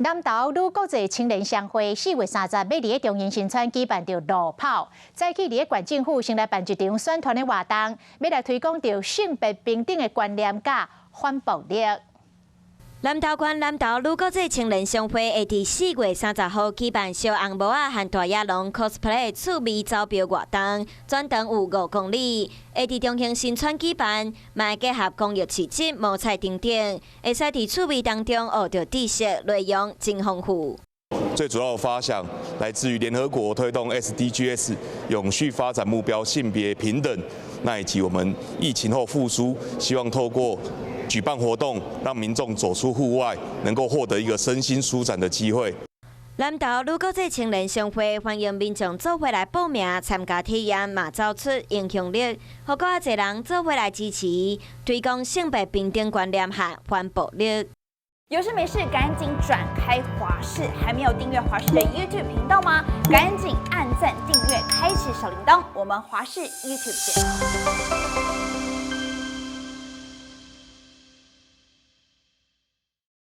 南投女国际青年商会4月30日要伫中央新村举办着路跑，早起伫县政府先来办一场宣传的活动，要来推广着性别平等的观念甲反暴力。南投县南投女国际青年商会会伫4月30号举办小红帽仔和大野狼 cosplay 趣味招标活动，全长有5公里，会伫中兴新村举办，嘛会结合公益市集、摸彩等等，会使伫趣味当中学到知识，内容真丰富。最主要的发想来自于联合国推动 SDGs 永续发展目标性别平等，那以及我们疫情后复苏，希望透过举办活动，让民众走出户外，能够获得一个身心舒展的机会。南投女国际青年商会欢迎民众做伙来报名参加体验，嘛走出影响力，互更侪人做伙来支持，推广性别平等观念和反暴力。有事没事赶紧转开华视，还没有订阅华视的 YouTube 频道吗？赶紧按赞订阅，开启小铃铛，我们华视 YouTube 见。